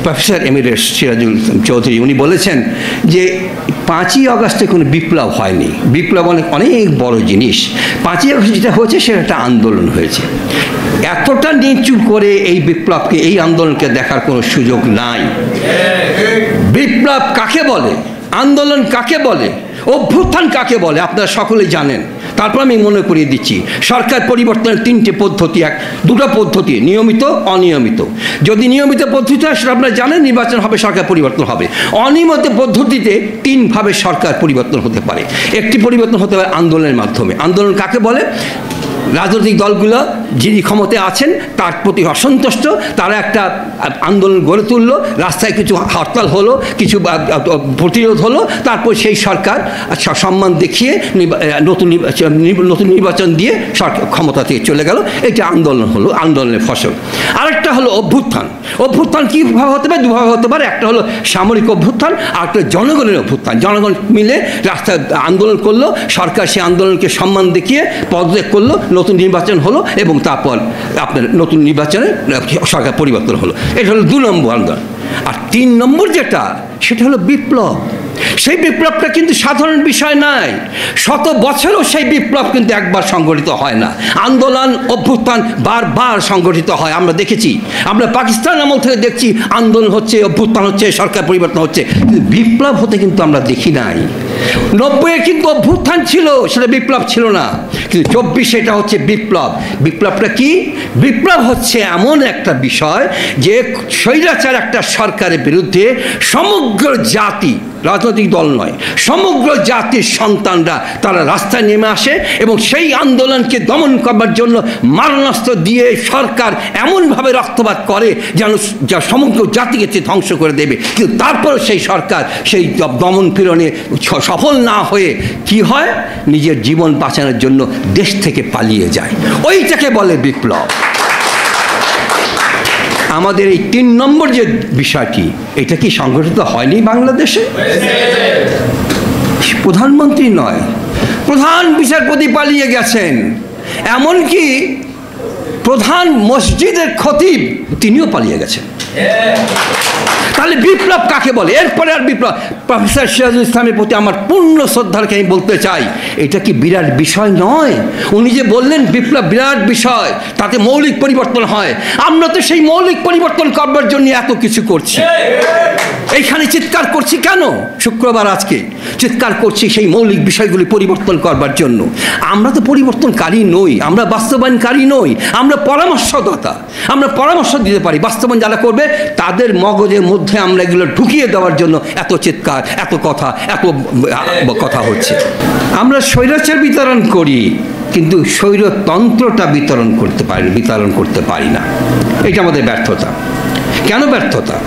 Professor Emirates Sirajul Islam Chowdhury উনি বলেছেন যে 5ই আগস্টে কোনো বিপ্লব হয়নি, বিপ্লব অনেক বড় জিনিস। 5ই আগস্ট যেটা হয়েছে সেটা একটা আন্দোলন হয়েছে। এতটা নিচু করে এই বিপ্লবকে, এই আন্দোলনকে দেখার কোনো সুযোগ নাই। বিপ্লব কাকে বলে, আন্দোলন কাকে বলে, অভ্যুত্থান কাকে বলে আপনারা সকলেই জানেন। তারপর আমি মনে করিয়ে দিচ্ছি, সরকার পরিবর্তনের 3টে পদ্ধতি, দুটো পদ্ধতি, নিয়মিত অনিয়মিত। যদি নিয়মিত পদ্ধতি হয় সেটা আপনারা জানেন, নির্বাচন হবে, সরকার পরিবর্তন হবে। অনিয়মিত পদ্ধতিতে 3ভাবে সরকার পরিবর্তন হতে পারে। একটি পরিবর্তন হতে পারে আন্দোলনের মাধ্যমে। আন্দোলন কাকে বলে? রাজনৈতিক দলগুলো যিনি ক্ষমতায় আছেন তার প্রতি অসন্তুষ্ট, তারা একটা আন্দোলন গড়ে তুললো, রাস্তায় কিছু হরতাল হলো, কিছু প্রতিরোধ হলো, তারপর সেই সরকার সম্মান দেখিয়ে নতুন নির্বাচন দিয়ে সরকার ক্ষমতা থেকে চলে গেল। এটা আন্দোলন হলো, আন্দোলনের ফসল। আরেকটা হলো অভ্যুত্থান। অভ্যুত্থান কীভাবে হতে পারে? দুভাবে হতে পারে। একটা হলো সামরিক অভ্যুত্থান, আর একটা জনগণের অভ্যুত্থান। জনগণ মিলে রাস্তায় আন্দোলন করলো, সরকার সেই আন্দোলনকে সম্মান দেখিয়ে পদত্যাগ করলো, নতুন নির্বাচন হলো, এবং তারপর আপনার নতুন নির্বাচনে সরকার পরিবর্তন হলো। এটা হলো 2 নম্বর আন্দোলন। আর 3 নম্বর যেটা, সেটা হলো বিপ্লব। সেই বিপ্লবটা কিন্তু সাধারণ বিষয় নয়। শত বছরও সেই বিপ্লব কিন্তু একবার সংগঠিত হয় না। আন্দোলন অভ্যুত্থান বারবার সংগঠিত হয়, আমরা দেখেছি। আমরা পাকিস্তান আমল থেকে দেখছি আন্দোলন হচ্ছে, অভ্যুত্থান হচ্ছে, সরকার পরিবর্তন হচ্ছে, কিন্তু বিপ্লব হতে কিন্তু আমরা দেখি নাই। 90-এ কিন্তু অভ্যুত্থান ছিল, সেটা বিপ্লব ছিল না। কিন্তু 24 এটা হচ্ছে বিপ্লব। বিপ্লবটা কি? বিপ্লব হচ্ছে এমন একটা বিষয় যে স্বৈরাচার একটা সরকারের বিরুদ্ধে সমগ্র জাতি, রাজনৈতিক দল নয়, সমগ্র জাতির সন্তানরা তারা রাস্তায় নেমে আসে, এবং সেই আন্দোলনকে দমন করবার জন্য মারণাস্ত্র দিয়ে সরকার এমনভাবে রক্তপাত করে যেন যা সমগ্র জাতিকে ধ্বংস করে দেবে। কিন্তু তারপর সেই সরকার সেই দমন পীড়নে সফল না হয়ে কি হয়? নিজের জীবন বাঁচানোর জন্য দেশ থেকে পালিয়ে যায়। ওইটাকে বলে বিপ্লব। আমাদের এই 3 নম্বর যে বিষয়টি, এটা কি সংগঠিত হয়নি বাংলাদেশে? প্রধানমন্ত্রী নয়, প্রধান বিচারপতি পালিয়ে গেছেন, এমনকি প্রধান মসজিদের খতিব তিনিও পালিয়ে গেছেন। তাহলে বিপ্লব কাকে বলে? এরপরে আর বিপ্লব, প্রফেসর সিরাজুল ইসলামের প্রতি আমার পূর্ণ শ্রদ্ধাকে আমি বলতে চাই, এটা কি বিরাট বিষয় নয়? উনি যে বললেন বিপ্লব বিরাট বিষয়, তাতে মৌলিক পরিবর্তন হয়। আমরা তো সেই মৌলিক পরিবর্তন করবার জন্য এত কিছু করছি। এইখানে চিৎকার করছি কেন? শুক্রবার আজকে চিৎকার করছি সেই মৌলিক বিষয়গুলি পরিবর্তন করবার জন্য। আমরা তো পরিবর্তনকারী নই, আমরা বাস্তবায়নকারী নই, আমরা পরামর্শদাতা। আমরা পরামর্শ দিতে পারি, বাস্তবায়ন যারা করবে তাদের মগজের মধ্যে আমরা এগুলো ঢুকিয়ে দেওয়ার জন্য এত চিৎকার, এত কথা হচ্ছে। আমরা স্বৈরাচার বিতরণ করি, কিন্তু স্বৈরতন্ত্রটা বিতরণ করতে পারি না। এটা আমাদের ব্যর্থতা। কেন ব্যর্থতা?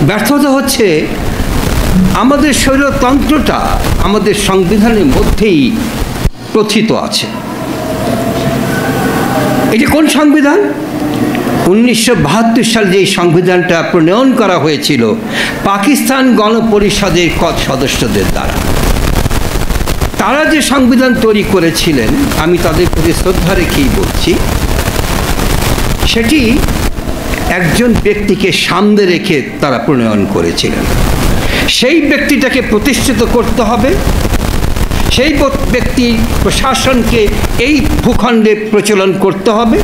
ব্যর্থতা হচ্ছে আমাদের স্বৈরতন্ত্রটা আমাদের সংবিধানের মধ্যেই প্রথিত আছে। এটা কোন সংবিধান? 1972 সালে যে সংবিধানটা প্রণয়ন করা হয়েছিল পাকিস্তান গণপরিষদের সদস্যদের দ্বারা। তারা যে সংবিধান তৈরি করেছিলেন, আমি তাদের প্রতি শ্রদ্ধা রেখেই বলছি, সেটি একজন ব্যক্তিকে সামনে রেখে তারা প্রণয়ন করেছিলেন। সেই ব্যক্তিটাকে প্রতিষ্ঠিত করতে হবে, সেই ব্যক্তি প্রশাসনকে এই ভূখণ্ডে প্রচলন করতে হবে,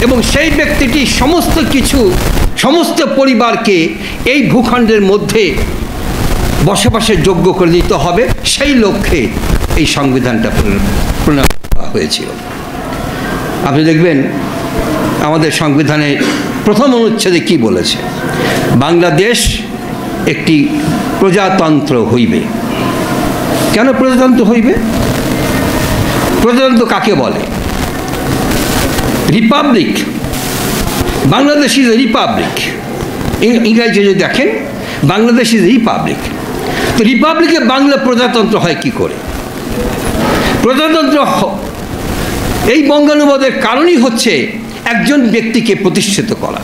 এবং সেই ব্যক্তিটি সমস্ত পরিবারকে এই ভূখণ্ডের মধ্যে বসবাসের যোগ্য করে দিতে হবে। সেই লক্ষ্যে এই সংবিধানটা প্রণয়ন করা হয়েছিল। আপনি দেখবেন আমাদের সংবিধানে প্রথম অনুচ্ছেদে কি বলেছে? বাংলাদেশ একটি প্রজাতন্ত্র হইবে। কেন প্রজাতন্ত্র হইবে? প্রজাতন্ত্র কাকে বলে? Republic. Bangladesh is a Republic. ইংরেজি যদি দেখেন, বাংলাদেশ ইজ রিপাবলিক। তো রিপাবলিকে বাংলা প্রজাতন্ত্র হয় কি করে? প্রজাতন্ত্র এই বঙ্গানুবাদের কারণই হচ্ছে একজন ব্যক্তিকে প্রতিষ্ঠিত করা।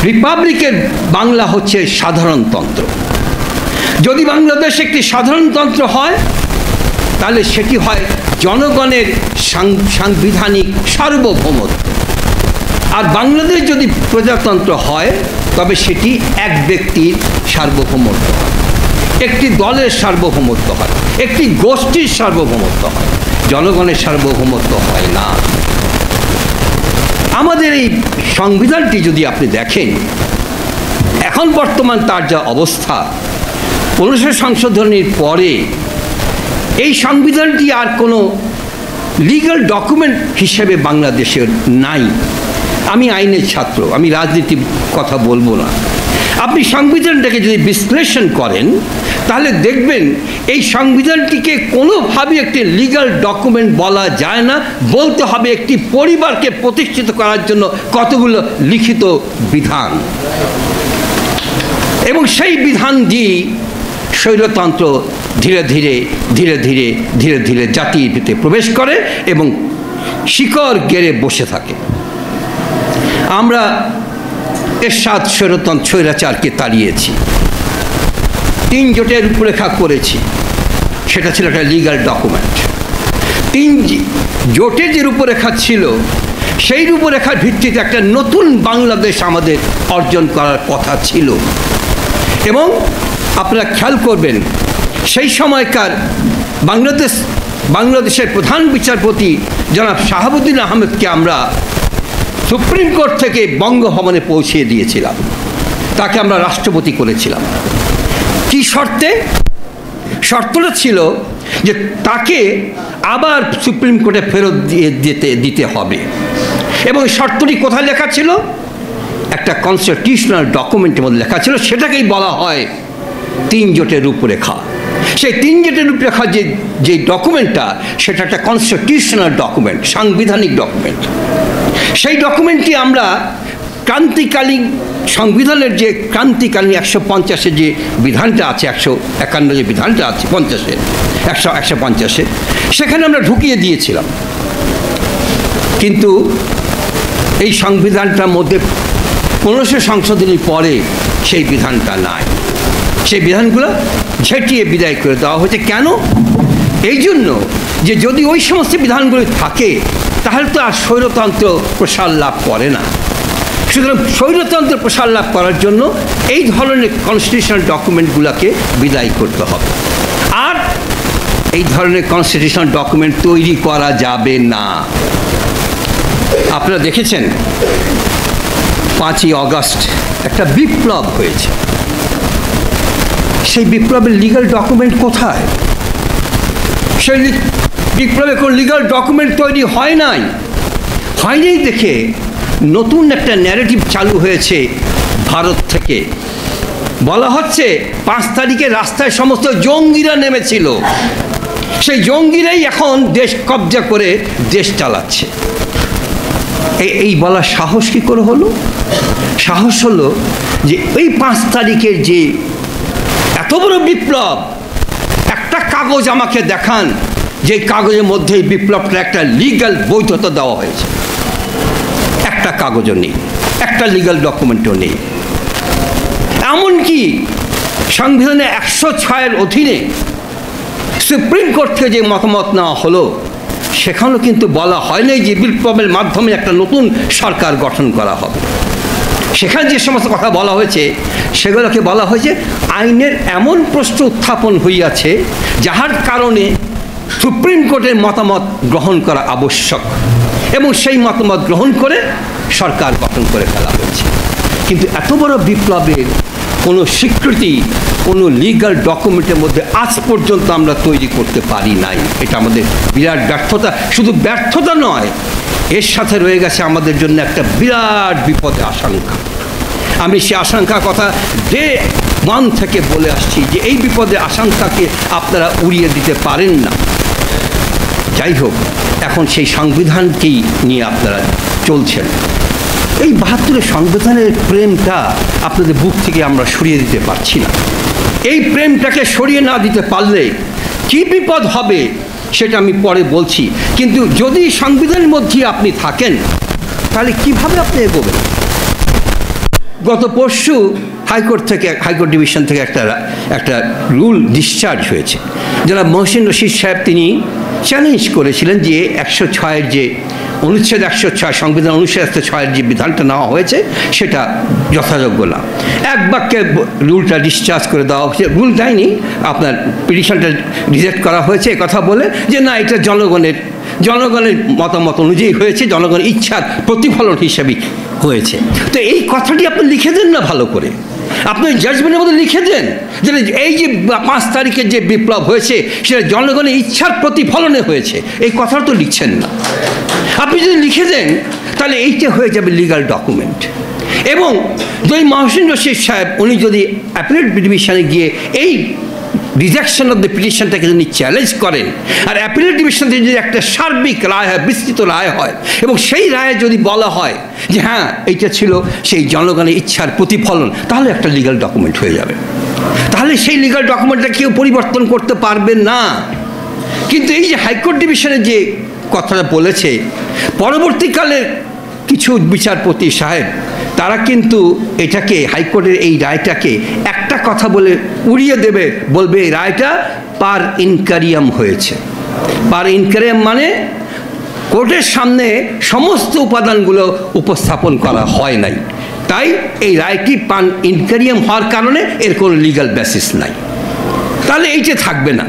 রিপাবলিকের বাংলা হচ্ছে সাধারণতন্ত্র। যদি বাংলাদেশ একটি সাধারণতন্ত্র হয়, তাহলে সেটি হয় জনগণের সাংবিধানিক সার্বভৌমত্ব। আর বাংলাদেশ যদি প্রজাতন্ত্র হয় তবে সেটি এক ব্যক্তির সার্বভৌমত্ব হয়, একটি দলের সার্বভৌমত্ব হয়, একটি গোষ্ঠীর সার্বভৌমত্ব হয়, জনগণের সার্বভৌমত্ব হয় না। আমাদের এই সংবিধানটি যদি আপনি দেখেন, এখন বর্তমান তার যা অবস্থা, 1500 সংশোধনীর পরে এই সংবিধানটি আর কোনো লিগ্যাল ডকুমেন্ট হিসেবে বাংলাদেশের নাই। আমি আইনের ছাত্র, আমি রাজনীতির কথা বলবো না। আপনি সংবিধানটাকে যদি বিশ্লেষণ করেন তাহলে দেখবেন এই সংবিধানটিকে কোনোভাবে একটি লিগ্যাল ডকুমেন্ট বলা যায় না, বলতে হবে একটি পরিবারকে প্রতিষ্ঠিত করার জন্য কতগুলো লিখিত বিধান, এবং সেই বিধান দিয়ে স্বৈরতন্ত্র ধীরে ধীরে ধীরে ধীরে ধীরে ধীরে জাতির ভিতরে প্রবেশ করে এবং শিকড় গেড়ে বসে থাকে। আমরা এরশাদ স্বৈরাচারকে তাড়িয়েছি, 3 জোটের রূপরেখা করেছি, সেটা ছিল একটা লিগ্যাল ডকুমেন্ট। 3 জোটের যে রূপরেখা ছিল সেই রূপরেখার ভিত্তিতে একটা নতুন বাংলাদেশ আমাদের অর্জন করার কথা ছিল। এবং আপনারা খেয়াল করবেন, সেই সময়কার বাংলাদেশের প্রধান বিচারপতি জনাব শাহাবুদ্দিন আহমেদকে আমরা সুপ্রিম কোর্ট থেকে বঙ্গভবনে পৌঁছিয়ে দিয়েছিলাম, তাকে আমরা রাষ্ট্রপতি করেছিলাম। কি শর্তে? শর্তটা ছিল যে তাকে আবার সুপ্রিম কোর্টে ফেরত দিতে হবে। এবং শর্তটি কোথায় লেখা ছিল? একটা কনস্টিটিউশনাল ডকুমেন্টের মধ্যে লেখা ছিল, সেটাকেই বলা হয় 3 জোটের রূপরেখা। সেই 3 জোটের রূপরেখা যে ডকুমেন্টটা, সেটা একটা কনস্টিটিউশনাল ডকুমেন্ট, সাংবিধানিক ডকুমেন্ট। সেই ডকুমেন্টটি আমরা ক্রান্তিকালীন সংবিধানের যে ক্রান্তিকালীন 150-এ যে বিধানটা আছে, 151 যে বিধানটা আছে 50-এ 150-এ, সেখানে আমরা ঢুকিয়ে দিয়েছিলাম। কিন্তু এই সংবিধানটার মধ্যে 1500 সংশোধনীর পরে সেই বিধানটা নাই। সেই বিধানগুলো ঝেঁটিয়ে বিদায় করে দেওয়া হয়েছে। কেন? এই জন্য যে যদি ওই সমস্ত বিধানগুলি থাকে তাহলে তো আর স্বৈরতন্ত্র প্রসার লাভ করে না। সুতরাং স্বৈরতন্ত্র প্রসার লাভ করার জন্য এই ধরনের কনস্টিটিউশনাল ডকুমেন্টগুলোকে বিদায় করতে হবে। আর এই ধরনের কনস্টিটিউশনাল ডকুমেন্ট তৈরি করা যাবে না। আপনারা দেখেছেন 5ই অগস্ট একটা বিপ্লব হয়েছে, সেই বিপ্লবের লিগ্যাল ডকুমেন্ট কোথায়? সেই বিপ্লবে কোনো লিগ্যাল ডকুমেন্ট তৈরি হয়নি দেখে নতুন একটা ন্যারেটিভ চালু হয়েছে ভারত থেকে। বলা হচ্ছে 5 তারিখে রাস্তায় সমস্ত জঙ্গিরা নেমেছিল, সেই জঙ্গিরাই এখন দেশ কবজা করে দেশ চালাচ্ছে। এই বলার সাহস কী করে হলো? সাহস হলো যে ওই 5 তারিখের যে এত বড় বিপ্লব, একটা কাগজ আমাকে দেখান যে কাগজের মধ্যে এই বিপ্লবটা একটা লিগ্যাল বৈধতা দেওয়া হয়েছে। একটা কাগজও নেই, একটা লিগ্যাল ডকুমেন্টও নেই। এমনকি সংবিধানে 106-এর অধীনে সুপ্রিম কোর্ট থেকে যে মতামত নেওয়া হলো, সেখানেও কিন্তু বলা হয়নি যে বিপ্লবের মাধ্যমে একটা নতুন সরকার গঠন করা হবে। সেখানে যে সমস্ত কথা বলা হয়েছে সেগুলোকে বলা হয়েছে আইনের এমন প্রশ্ন উত্থাপন হইয়াছে যাহার কারণে সুপ্রিম কোর্টের মতামত গ্রহণ করা আবশ্যক, এবং সেই মতামত গ্রহণ করে সরকার গঠন করে ফেলা হয়েছে। কিন্তু এত বড় বিপ্লবের কোনো স্বীকৃতি কোনো লিগ্যাল ডকুমেন্টের মধ্যে আজ পর্যন্ত আমরা তৈরি করতে পারি নাই। এটা আমাদের বিরাট ব্যর্থতা। শুধু ব্যর্থতা নয়, এর সাথে রয়ে গেছে আমাদের জন্য একটা বিরাট বিপদের আশঙ্কা। আমি সে আশঙ্কার কথা ডে 1 থেকে বলে আসছি যে এই বিপদের আশঙ্কাকে আপনারা উড়িয়ে দিতে পারেন না। যাই হোক, এখন সেই সংবিধানকেই নিয়ে আপনারা চলছেন। এই 72-এর সংবিধানের প্রেমটা আপনাদের বুক থেকে আমরা সরিয়ে দিতে পারছি না। এই প্রেমটাকে সরিয়ে না দিতে পারলে কী বিপদ হবে সেটা আমি পরে বলছি। কিন্তু যদি সংবিধানের মধ্যে আপনি থাকেন তাহলে কিভাবে আপনি এগোবেন? গত পরশু হাইকোর্ট ডিভিশন থেকে একটা রুল ডিসচার্জ হয়েছে। যারা মহসিন রশিদ সাহেব তিনি চ্যালেঞ্জ করেছিলেন যে 106-এর যে অনুচ্ছেদ 106 সংবিধান অনুচ্ছেদ 106-এর যে বিধানটা নেওয়া হয়েছে সেটা যথাযোগ্য না। এক বাক্যে রুলটা ডিসচার্জ করে দেওয়া হয়েছে, রুল দেয়নি, আপনার পিটিশনটা রিজেক্ট করা হয়েছে কথা বলে যে না, এটা জনগণের মতামত অনুযায়ী হয়েছে, জনগণের ইচ্ছার প্রতিফলন হিসেবে হয়েছে। তো এই কথাটি আপনি লিখে দেন না ভালো করে, আপনি জাজমেন্টের মধ্যে লিখে দেন যে এই যে 5 তারিখের যে বিপ্লব হয়েছে সেটা জনগণের ইচ্ছার প্রতিফলনে হয়েছে। এই কথাটা তো লিখছেন না। আপনি যদি লিখে দেন তাহলে এইটা হয়ে যাবে লিগাল ডকুমেন্ট। এবং যদি মহসিন রশিদ সাহেব উনি যদি অ্যাপিলেট ডিভিশনে গিয়ে এই রিজেকশন অফ দ্য পিটিশনটাকে যদি চ্যালেঞ্জ করেন, আর অ্যাপিলেট ডিভিশন থেকে যদি একটা সার্বিক রায় হয়, বিস্তৃত রায় হয়, এবং সেই রায়ে যদি বলা হয় যে হ্যাঁ এইটা ছিল সেই জনগণের ইচ্ছার প্রতিফলন, তাহলে একটা লিগাল ডকুমেন্ট হয়ে যাবে। তাহলে সেই লিগাল ডকুমেন্টটা কেউ পরিবর্তন করতে পারবে না। কিন্তু এই যে হাইকোর্ট ডিভিশনে যে কথাটা বলেছে, পরবর্তীকালে কিছু বিচারপতি সাহেব তারা কিন্তু এটাকে, হাইকোর্টের এই রায়টাকে একটা কথা বলে উড়িয়ে দেবে, বলবে এই রায়টা পার ইনকারিয়াম হয়েছে। পার ইনকারিয়াম মানে কোর্টের সামনে সমস্ত উপাদানগুলো উপস্থাপন করা হয় নাই, তাই এই রায়টি পার ইনকারিয়াম হওয়ার কারণে এর কোনো লিগাল বেসিস নাই। তাহলে এইটা থাকবে না।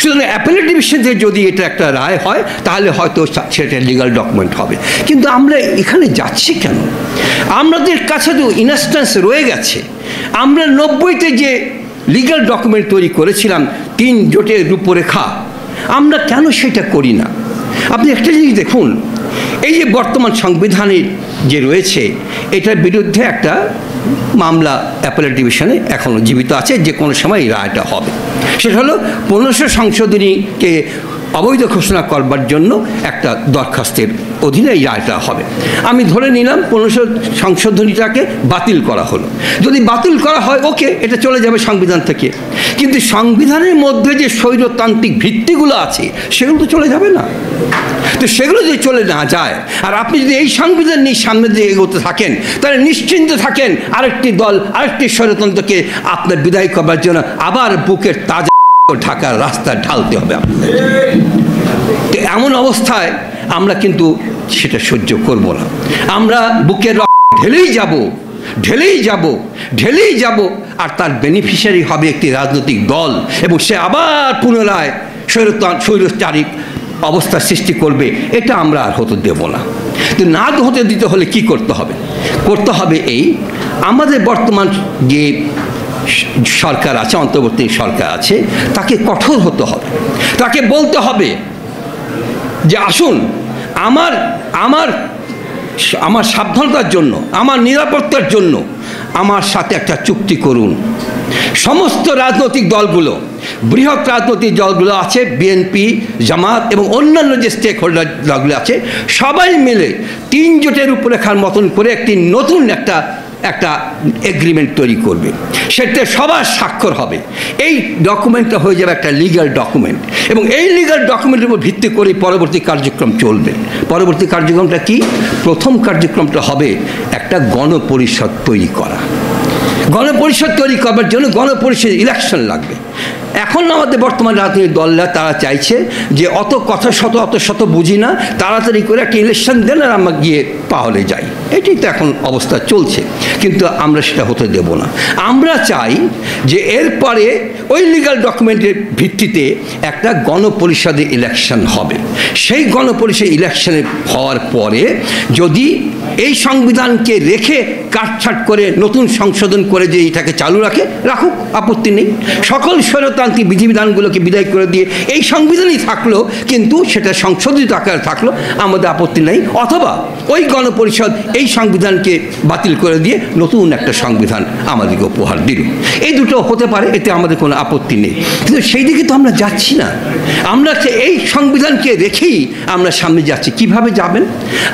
সুতরাং অ্যাপিলেট ডিভিশন থেকে যদি এটা একটা রায় হয় তাহলে হয়তো সেটা লিগাল ডকুমেন্ট হবে। কিন্তু আমরা এখানে যাচ্ছি কেন? আমাদের কাছে তো ইনস্ট্যান্স রয়ে গেছে। আমরা 90-তে যে লিগাল ডকুমেন্ট তৈরি করেছিলাম 3 জোটের রূপরেখা, আমরা কেন সেটা করি না? আপনি একটা জিনিস দেখুন, এই যে বর্তমান সংবিধানে যে রয়েছে এটার বিরুদ্ধে একটা মামলা অ্যাপিলেট ডিভিশনে এখনও জীবিত আছে, যে কোনো সময় এই রায়টা হবে। সেটা হলো 1500 সংশোধনীকে অবৈধ ঘোষণা করবার জন্য একটা দরখাস্তের অধীনে এই রায়টা হবে। আমি ধরে নিলাম 1500 সংশোধনীটাকে বাতিল করা হলো। যদি বাতিল করা হয় ওকে, এটা চলে যাবে সংবিধান থেকে, কিন্তু সংবিধানের মধ্যে যে স্বৈরতান্ত্রিক ভিত্তিগুলো আছে সেগুলো তো চলে যাবে না। তো সেগুলো যদি চলে না যায়, আর আপনি যদি এই সংবিধান নিয়ে সামনে দিয়ে এগোতে থাকেন, তাহলে নিশ্চিন্ত থাকেন আরেকটি দল আরেকটি স্বৈরতন্ত্রকে আপনার বিদায় করবার জন্য আবার বুকের তাজা ঢাকার রাস্তা ঢালতে হবে আপনাদের। তো এমন অবস্থায় আমরা কিন্তু সেটা সহ্য করব না। আমরা বুকের ঢেলেই যাব, আর তার বেনিফিশিয়ারি হবে একটি রাজনৈতিক দল, এবং সে আবার পুনরায় স্বৈরচারিক অবস্থা সৃষ্টি করবে। এটা আমরা আর হতে দেব না। তো না হতে দিতে হলে কি করতে হবে এই আমাদের বর্তমান যে সরকার আছে, অন্তর্বর্তী সরকার আছে, তাকে কঠোর হতে হবে। তাকে বলতে হবে যে আসুন আমার সাবধানতার জন্য, আমার নিরাপত্তার জন্য আমার সাথে একটা চুক্তি করুন। সমস্ত রাজনৈতিক দলগুলো, বৃহৎ রাজনৈতিক দলগুলো আছে, বিএনপি, জামাত এবং অন্যান্য যে স্টেক হোল্ডার দলগুলো আছে, সবাই মিলে 3 জোটের রূপরেখার মতন করে একটি নতুন একটা এগ্রিমেন্ট তৈরি করবে। সেটা সবার স্বাক্ষর হবে। এই ডকুমেন্টটা হয়ে যাবে একটা লিগাল ডকুমেন্ট, এবং এই লিগাল ডকুমেন্টের উপর ভিত্তি করে পরবর্তী কার্যক্রম চলবে। পরবর্তী কার্যক্রমটা কি? প্রথম কার্যক্রমটা হবে একটা গণপরিষদ তৈরি করা। গণপরিষদ তৈরি করবার জন্য গণপরিষদ ইলেকশন লাগবে। এখন আমাদের বর্তমান রাজনৈতিক দলরা তারা চাইছে যে অত শত বুঝি না, তাড়াতাড়ি করে একটা ইলেকশন দেন আর আমরা গিয়ে পাহলে যাই। এটাই তো এখন অবস্থা চলছে, কিন্তু আমরা সেটা হতে দেব না। আমরা চাই যে এরপরে ওই লিগাল ডকুমেন্টের ভিত্তিতে একটা গণপরিষদের ইলেকশন হবে। সেই গণপরিষদ ইলেকশনে হওয়ার পরে যদি এই সংবিধানকে রেখে কাটছাট করে নতুন সংশোধন করে যে এটাকে চালু রাখুক, আপত্তি নেই। সকল স্বৈরতান্ত্রিক বিধিবিধানগুলোকে বিদায় করে দিয়ে এই সংবিধানই থাকলো, কিন্তু সেটা সংশোধিত আকারে থাকলো, আমাদের আপত্তি নেই। অথবা ওই গণপরিষদ এই সংবিধানকে বাতিল করে দিয়ে নতুন একটা সংবিধান আমাদেরকে উপহার দিল। এই দুটো হতে পারে, এতে আমাদের কোনো আপত্তি নেই। কিন্তু সেই দিকে তো আমরা যাচ্ছি না। আমরা এই সংবিধানকে রেখেই আমরা সামনে যাচ্ছি। কিভাবে যাবেন?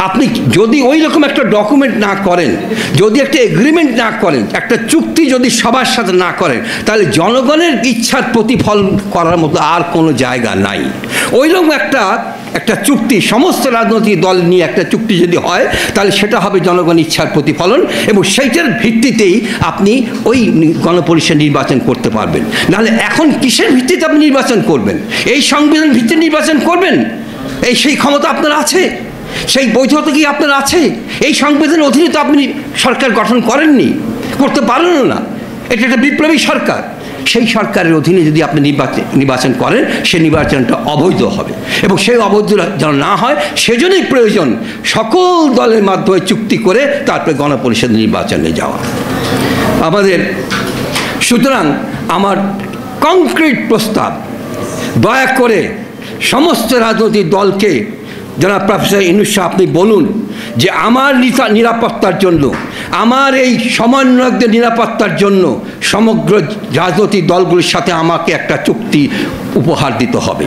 আপনি যদি ওই রকম একটা ডকুমেন্ট না করেন, যদি একটা এগ্রিমেন্ট না করেন, একটা চুক্তি যদি সবার সাথে না করেন, তাহলে জনগণের ইচ্ছার প্রতিফলন করার মতো আর কোনো জায়গা নাই। ওইরকম একটা চুক্তি, সমস্ত রাজনৈতিক দল নিয়ে একটা চুক্তি যদি হয়, তাহলে সেটা হবে জনগণের ইচ্ছার প্রতিফলন, এবং সেইটার ভিত্তিতেই আপনি ওই গণপরিষদ নির্বাচন করতে পারবেন। নাহলে এখন কিসের ভিত্তিতে আপনি নির্বাচন করবেন? এই সংবিধান ভিত্তিতে নির্বাচন করবেন? সেই ক্ষমতা আপনার আছে? সেই বৈধতা কি আপনার আছে? এই সংবিধানের অধীনে তো আপনি সরকার গঠন করেননি, করতে পারেনও না। এটা একটা বিপ্লবী সরকার। সেই সরকারের অধীনে যদি আপনি নির্বাচন করেন, সে নির্বাচনটা অবৈধ হবে, এবং সেই অবৈধ যেন না হয় সেজন্যই প্রয়োজন সকল দলের মাধ্যমে চুক্তি করে তারপরে গণপরিষদ নির্বাচনে যাওয়া আমাদের। সুতরাং আমার কংক্রিট প্রস্তাব, দয়া করে সমস্ত রাজনৈতিক দলকে, জনাব প্রফেসর ইউনূস সাহেব, আপনি বলুন যে আমার নিরাপত্তার জন্য, আমার এই সমন্বয়কদের নিরাপত্তার জন্য সমগ্র রাজনৈতিক দলগুলির সাথে আমাকে একটা চুক্তি উপহার দিতে হবে।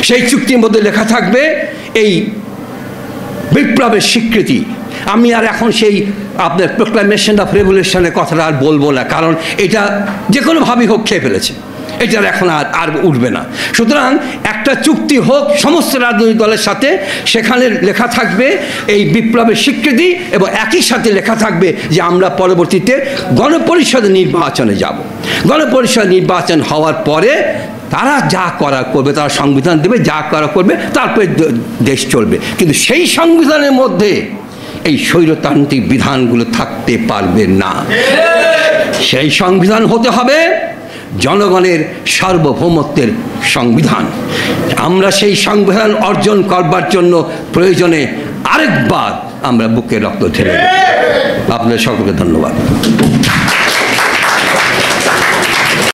সেই চুক্তির মধ্যে লেখা থাকবে এই বিপ্লবের স্বীকৃতি। আমি আর এখন সেই আপনার প্রোক্লামেশন অফ রেভলিউশনের কথাটা আর বলবো না, কারণ এটা যে কোনোভাবেই হোক খেয়ে ফেলেছে, এটার এখন আর উঠবে না। সুতরাং একটা চুক্তি হোক সমস্ত রাজনৈতিক দলের সাথে, সেখানে লেখা থাকবে এই বিপ্লবের স্বীকৃতি, এবং একই সাথে লেখা থাকবে যে আমরা পরবর্তীতে গণপরিষদ নির্বাচনে যাব। গণপরিষদ নির্বাচন হওয়ার পরে তারা যা করা করবে, তারা সংবিধান দেবে, যা করা করবে, তারপরে দেশ চলবে। কিন্তু সেই সংবিধানের মধ্যে এই স্বৈরতান্ত্রিক বিধানগুলো থাকতে পারবে না। সেই সংবিধান হতে হবে জনগণের সার্বভৌমত্বের সংবিধান। আমরা সেই সংবিধান অর্জন করবার জন্য প্রয়োজনে আরেকবার আমরা বুকে রক্ত ঢেলে দেব। আপনাদের সকলকে ধন্যবাদ।